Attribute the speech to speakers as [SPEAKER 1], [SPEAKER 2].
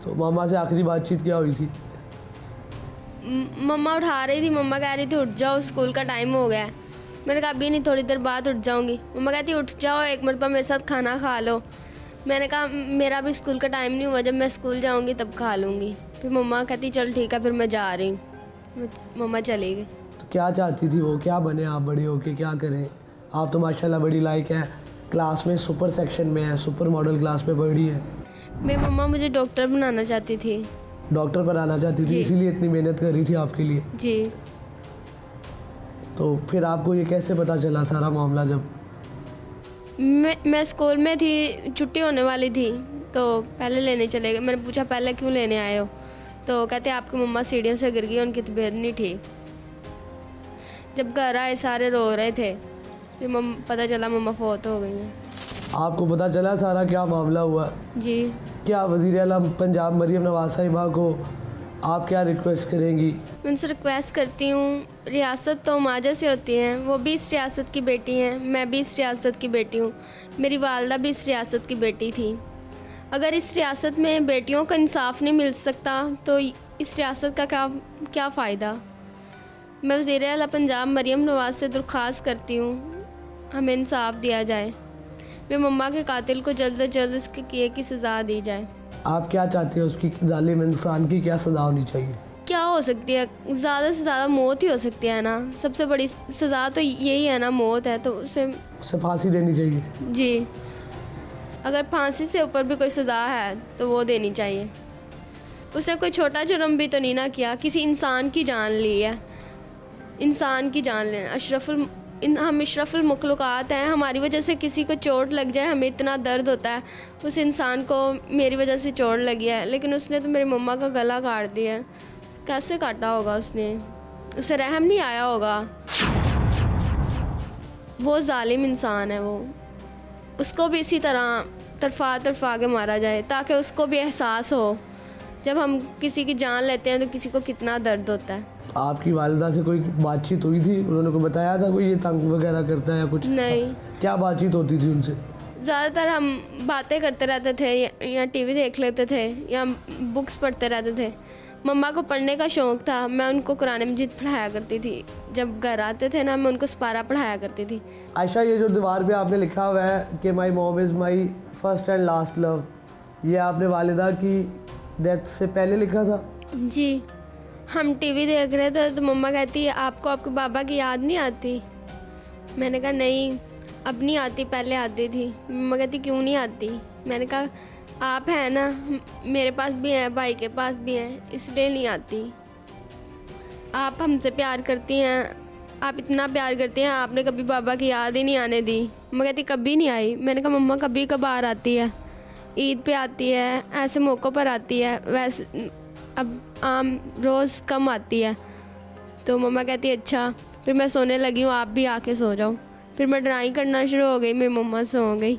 [SPEAKER 1] तो मामा से आखिरी बातचीत क्या हुई थी?
[SPEAKER 2] मम्मा उठा रही थी, मम्मा कह रही थी उठ जाओ स्कूल का टाइम हो गया है। मैंने कहा अभी नहीं, थोड़ी देर बाद उठ जाऊंगी। मम्मा कहती उठ जाओ, एक मरतबा मेरे साथ खाना खा लो। मैंने कहा मेरा भी स्कूल का टाइम नहीं हुआ, जब मैं स्कूल जाऊंगी तब खा लूँगी। फिर मम्मा कहती चल ठीक है, फिर मैं जा रही हूँ। मम्मा चली गई।
[SPEAKER 1] तो क्या चाहती थी वो, क्या बने आप बड़े होके, क्या करें? आप तो माशाल्लाह बड़ी लायक है, क्लास में सुपर सेक्शन में है, सुपर मॉडल क्लास में पढ़ी है।
[SPEAKER 2] मेरी मम्मा मुझे डॉक्टर बनाना चाहती थी।
[SPEAKER 1] डॉक्टर बनाना चाहती थी, इसीलिए इतनी मेहनत कर रही थी आपके लिए?
[SPEAKER 2] जी।
[SPEAKER 1] तो फिर आपको ये कैसे पता चला सारा मामला? जब
[SPEAKER 2] मैं स्कूल में थी, छुट्टी होने वाली थी, तो पहले लेने चले गए। मैंने पूछा पहले क्यों लेने आए हो? तो कहते आपकी मम्मा सीढ़ियों से गिर गई, उनकी तबीयत नहीं ठीक। जब घर आए सारे रो रहे थे, फिर पता चला मम्मा फौत हो गई हैं।
[SPEAKER 1] आपको पता चला सारा क्या मामला हुआ?
[SPEAKER 2] जी।
[SPEAKER 1] क्या वज़ीर आज़म पंजाब मरीम नवाज़ साहिबा को आप क्या रिक्वेस्ट करेंगी?
[SPEAKER 2] मैं उनसे रिक्वेस्ट करती हूँ, रियासत तो माजा से होती है, वो भी इस रियासत की बेटी हैं, मैं भी इस रियासत की बेटी हूँ, मेरी वालदा भी इस रियासत की बेटी थी। अगर इस रियासत में बेटियों को इंसाफ नहीं मिल सकता तो इस रियासत का क्या फ़ायदा। मैं वज़ीर आला पंजाब मरीम नवाज़ से दरख्वास्त करती हूँ हमें इंसाफ दिया जाए। मेरी मम्मा के कातिल को जल्द से जल्द इसके किए की सज़ा दी जाए।
[SPEAKER 1] आप क्या चाहते हैं, उसकी जालिम इंसान की क्या सज़ा होनी चाहिए?
[SPEAKER 2] क्या हो सकती है, ज़्यादा से ज़्यादा मौत ही हो सकती है ना, सबसे बड़ी सज़ा तो यही है ना, मौत है, तो उसे
[SPEAKER 1] फांसी देनी चाहिए।
[SPEAKER 2] जी, अगर फांसी से ऊपर भी कोई सज़ा है तो वो देनी चाहिए। उसने कोई छोटा जुर्म भी तो नहीं ना किया, किसी इंसान की जान ली है, इंसान की जान लेना। हम अशरफुल मखलूक़ात हैं, हमारी वजह से किसी को चोट लग जाए हमें इतना दर्द होता है। उस इंसान को मेरी वजह से चोट लगी है, लेकिन उसने तो मेरी मम्मा का गला काट दिया है। कैसे काटा होगा उसने? उसे रहम नहीं आया होगा। वो जालिम इंसान है, वो उसको भी इसी तरह तरफा के मारा जाए, ताकि उसको भी एहसास हो जब हम किसी की जान लेते हैं तो किसी को कितना दर्द होता है।
[SPEAKER 1] आपकी वालिदा से कोई बातचीत हुई थी? उन्होंने को बताया था कोई ये तंग वगैरह करता है या कुछ?
[SPEAKER 2] नहीं।
[SPEAKER 1] क्या बातचीत होती थी उनसे?
[SPEAKER 2] ज़्यादातर हम बातें करते रहते थे, या टीवी देख लेते थे, या बुक्स पढ़ते रहते थे। मम्मा को पढ़ने का शौक़ था, मैं उनको कुरान मजीद पढ़ाया करती थी। जब घर आते थे ना, मैं उनको सपारा पढ़ाया करती थी।
[SPEAKER 1] आयशा, ये जो दीवार पे आपने लिखा हुआ है कि my mom is my first and last love, ये आपने वालिदा की डेथ से पहले लिखा था?
[SPEAKER 2] जी। हम टीवी देख रहे थे तो मम्मा कहती है आपको आपके बाबा की याद नहीं आती? मैंने कहा नहीं, अब नहीं आती, पहले आती थी। मम्मा कहती क्यों नहीं आती? मैंने कहा आप हैं ना, मेरे पास भी हैं, भाई के पास भी हैं, इसलिए नहीं आती। आप हमसे प्यार करती हैं, आप इतना प्यार करती हैं, आपने कभी बाबा की याद ही नहीं आने दी। मम्मा कहती कभी नहीं आई। मैंने कहा मम्मा कभी कभार आती है, ईद पे आती है, ऐसे मौक़ों पर आती है, वैसे अब आम रोज़ कम आती है। तो मम्मा कहती अच्छा। फिर मैं सोने लगी हूँ, आप भी आके सो जाओ। फिर मैं ड्राइंग करना शुरू हो गई, मेरी मम्मा सो गई।